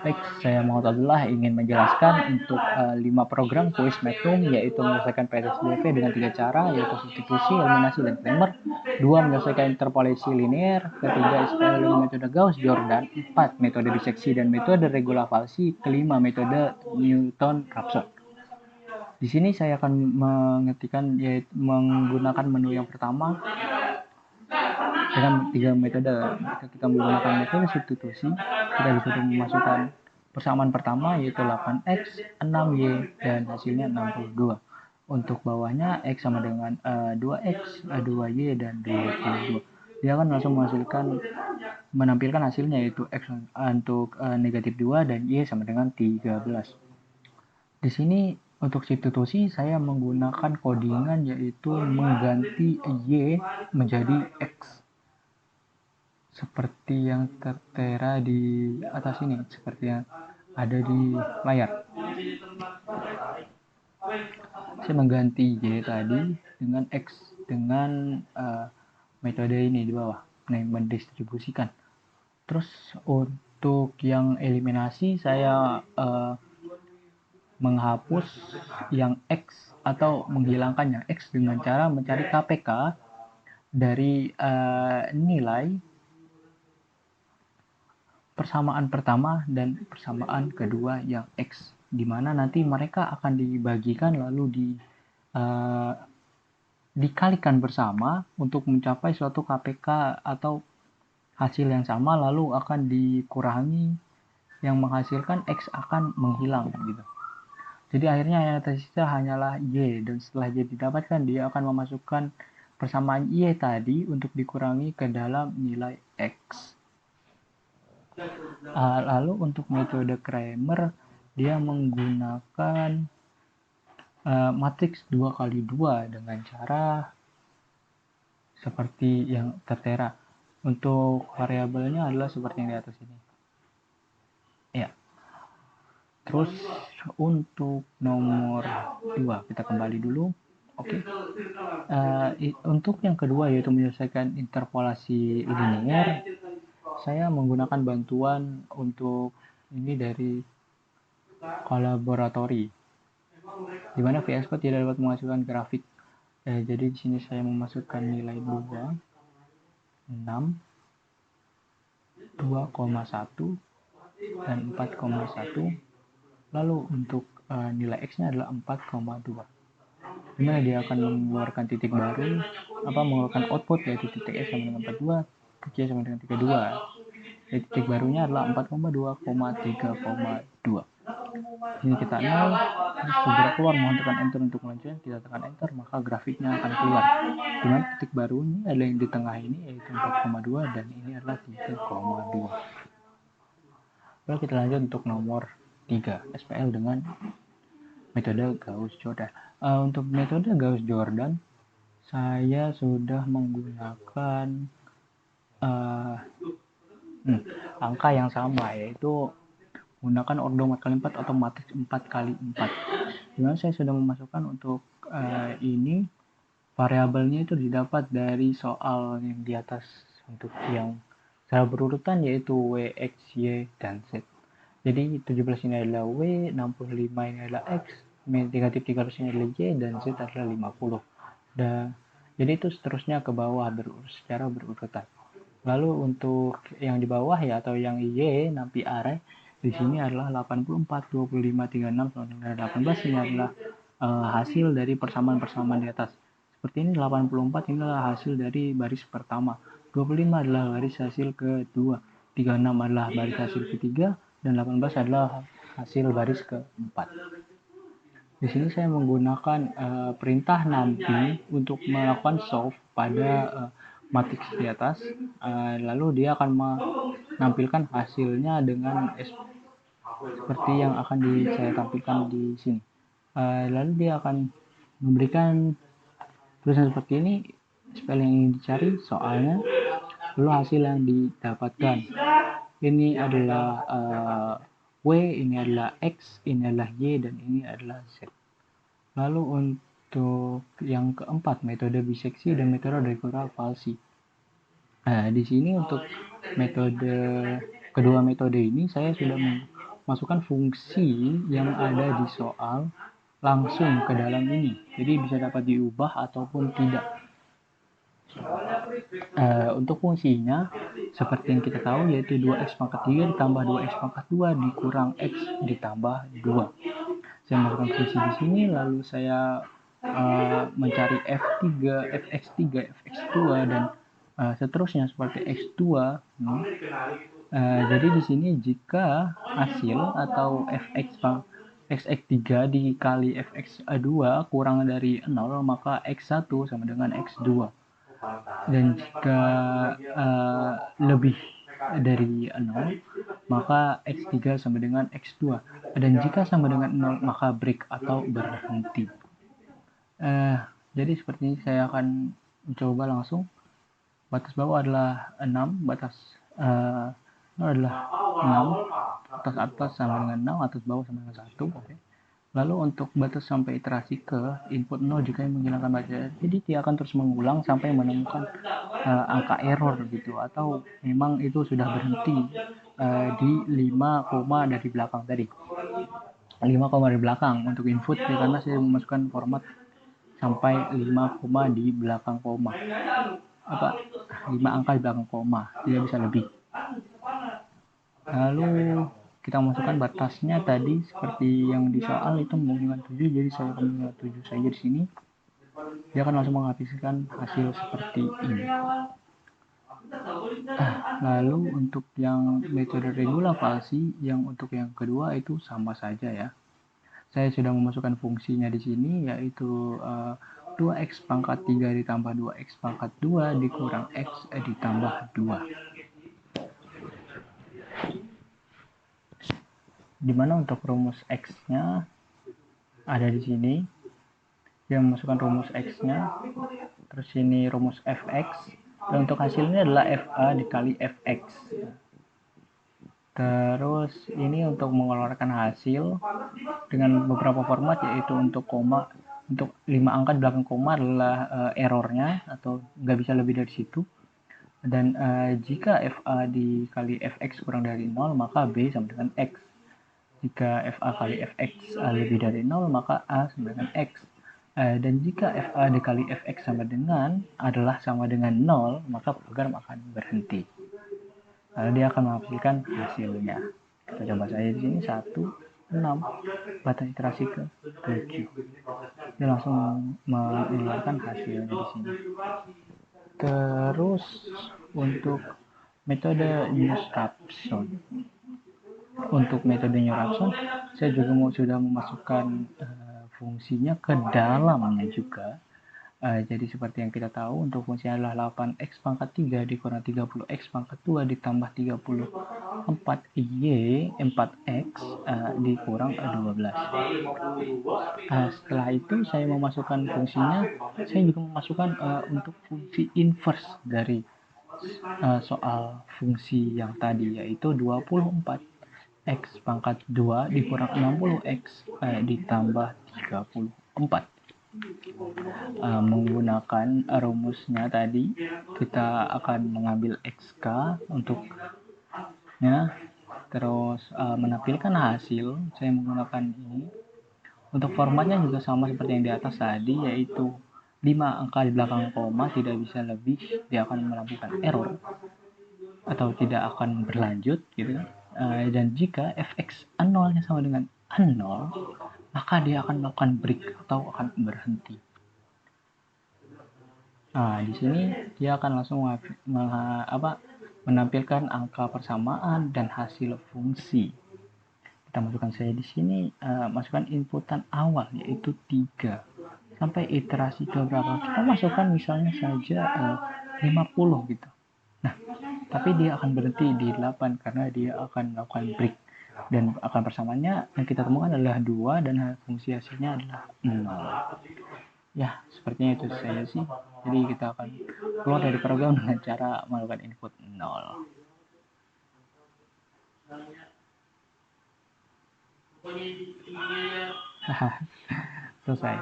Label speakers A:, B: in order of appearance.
A: Baik, saya Muhammad Abdullah ingin menjelaskan untuk 5 program kuis Magnum, yaitu menyelesaikan PSDV dengan 3 cara, yaitu substitusi, eliminasi, dan Cramer. 2. Menyelesaikan interpolasi linear. Ketiga, SPL dengan metode Gauss-Jordan. 4. Metode biseksi dan metode regulavasi. Kelima, metode Newton-Raphson. Di sini saya akan mengetikkan, yaitu menggunakan menu yang pertama dengan 3 metode. Jika kita menggunakan metode substitusi, kita disuruh memasukkan persamaan pertama yaitu 8x, 6y, dan hasilnya 62. Untuk bawahnya x sama dengan 2x, 2y, dan 22. Dia akan langsung menampilkan hasilnya yaitu x untuk negatif 2 dan y sama dengan 13. Di sini untuk substitusi saya menggunakan codingan yaitu mengganti y menjadi x seperti yang tertera di atas ini, seperti yang ada di layar. Saya mengganti y tadi dengan x dengan metode ini di bawah, mendistribusikan. Terus untuk yang eliminasi saya menghapus yang x atau menghilangkan yang x dengan cara mencari KPK dari nilai persamaan pertama dan persamaan kedua yang x, di mana nanti mereka akan dibagikan lalu dikalikan bersama untuk mencapai suatu KPK atau hasil yang sama, lalu akan dikurangi yang menghasilkan x akan menghilang gitu. Jadi akhirnya yang tersisa hanyalah y, dan setelah y didapatkan dia akan memasukkan persamaan y tadi untuk dikurangi ke dalam nilai x. Lalu untuk metode Cramer dia menggunakan matriks 2 kali 2 dengan cara seperti yang tertera. Untuk variabelnya adalah seperti yang di atas ini. Ya. Terus untuk nomor 2 kita kembali dulu. Oke. Untuk yang kedua yaitu menyelesaikan interpolasi linear, saya menggunakan bantuan untuk ini dari kolaboratori, di mana VS Code tidak dapat menghasilkan grafik. Jadi di sini saya memasukkan nilai 2, 6, 2,1, dan 4,1. Lalu untuk nilai X-nya adalah 4,2. Dimana dia akan mengeluarkan titik baru, mengeluarkan output yaitu titik X sama dengan 42, titik Y sama dengan 32. Jadi titik barunya adalah 4,2,3,2. Ini kita 0, segera keluar, mohon tekan enter untuk melanjutkan. Kita tekan enter maka grafiknya akan keluar. Dimana titik baru ini adalah yang di tengah ini yaitu 4,2 dan ini adalah 3,2. Lalu kita lanjut untuk nomor 3, SPL dengan metode Gauss-Jordan. Untuk metode Gauss-Jordan saya sudah menggunakan angka yang sama, yaitu menggunakan ordo 4x4 atau matriks 4x4. Dimana saya sudah memasukkan untuk ini variabelnya itu didapat dari soal yang di atas untuk yang secara berurutan yaitu W, X, Y, dan Z. Jadi 17 ini adalah W, 65 ini adalah X, negatif 300 ini adalah Y, dan Z adalah 50. Jadi itu seterusnya ke bawah secara berurutan. Lalu untuk yang di bawah ya atau yang Y nampi array di sini adalah 84, 25, 36, 18. Ini adalah hasil dari persamaan-persamaan di atas. Seperti ini 84 ini adalah hasil dari baris pertama, 25 adalah baris hasil kedua, 36 adalah baris hasil ketiga, dan 18 adalah hasil baris keempat. Di sini saya menggunakan perintah nampi untuk melakukan solve pada matriks di atas, lalu dia akan menampilkan hasilnya dengan seperti yang akan saya tampilkan di sini. Lalu dia akan memberikan tulisan seperti ini, spell yang ingin dicari, soalnya, lalu hasil yang didapatkan. Ini adalah W, ini adalah X, ini adalah Y, dan ini adalah Z. Lalu untuk yang keempat, metode biseksi dan metode regulavasi. Di sini untuk kedua metode ini saya sudah masukkan fungsi yang ada di soal langsung ke dalam ini. Jadi bisa dapat diubah ataupun tidak. Untuk fungsinya, seperti yang kita tahu, yaitu 2x pangkat 3 ditambah 2x pangkat 2 dikurang x ditambah 2. Saya masukkan fungsi di sini, lalu saya mencari f3, fx3, fx2, dan seterusnya seperti x2. Jadi di sini jika hasil atau fx3 dikali fx2 kurang dari 0, maka x1 sama dengan x2. Dan jika lebih dari 0, maka x3 sama dengan x2. Dan jika sama dengan 0, maka break atau berhenti. Jadi seperti ini saya akan mencoba langsung. Batas bawah adalah 6, batas adalah 6, atas atas sama dengan 6, atas bawah sama dengan 1. Okay. Lalu untuk batas sampai iterasi ke input 0 jika yang menghilangkan baca. Jadi dia akan terus mengulang sampai menemukan angka error gitu, atau memang itu sudah berhenti di 5, dari belakang tadi. 5, dari belakang untuk input ya, karena saya memasukkan format sampai 5, di belakang koma. 5 angka di belakang koma, tidak bisa lebih. Lalu kita masukkan batasnya tadi seperti yang di soal itu menggunakan 7, jadi saya akan menggunakan 7 saja di sini. Dia akan langsung menghabiskan hasil seperti ini. Lalu untuk yang metode regulasi, yang untuk yang kedua itu sama saja ya. Saya sudah memasukkan fungsinya di sini, yaitu 2x pangkat 3 ditambah 2x pangkat 2 dikurang x ditambah 2. Dimana untuk rumus x-nya ada di sini. Dia memasukkan rumus x-nya, terus ini rumus fx, dan untuk hasilnya adalah fa dikali fx. Terus ini untuk mengeluarkan hasil dengan beberapa format, yaitu untuk koma, untuk 5 angka di belakang koma adalah errornya, atau nggak bisa lebih dari situ. Dan jika fa dikali fx kurang dari 0, maka b sama dengan x. Jika fa kali fx lebih dari 0, maka a sama dengan x. Dan jika fa dikali fx adalah sama dengan 0, maka program akan berhenti. Lalu dia akan menghasilkan hasilnya. Kita coba saja di sini 1, 6, batas iterasi ke 7. Dia langsung mengeluarkan hasilnya di sini. Terus untuk metode new caption. Untuk metode new caption, saya juga sudah memasukkan fungsinya ke dalamnya juga. Jadi seperti yang kita tahu, untuk fungsinya adalah 8x pangkat 3 dikurang 30x pangkat 2 ditambah 34 y 4x dikurang 12. Setelah itu saya memasukkan fungsinya, saya juga memasukkan untuk fungsi inverse dari soal fungsi yang tadi, yaitu 24x pangkat 2 dikurang 60x ditambah 34. Menggunakan rumusnya tadi, kita akan mengambil xk untuknya, terus menampilkan hasil. Saya menggunakan ini. Untuk formatnya juga sama seperti yang di atas tadi, yaitu 5 angka di belakang koma, tidak bisa lebih, dia akan melakukan error atau tidak akan berlanjut gitu. Dan jika fx a0 nya sama dengan a0, maka dia akan melakukan break atau akan berhenti. Di sini dia akan langsung menampilkan angka persamaan dan hasil fungsi. Kita masukkan saja di sini, masukkan inputan awal yaitu 3 sampai iterasi ke berapa. Kita masukkan misalnya saja 50 gitu. Nah, tapi dia akan berhenti di 8 karena dia akan melakukan break. Dan angka persamaannya yang kita temukan adalah 2 dan fungsi hasilnya adalah 0. Ya, sepertinya itu saja sih. Jadi kita akan keluar dari program dengan cara melakukan input 0. Selesai.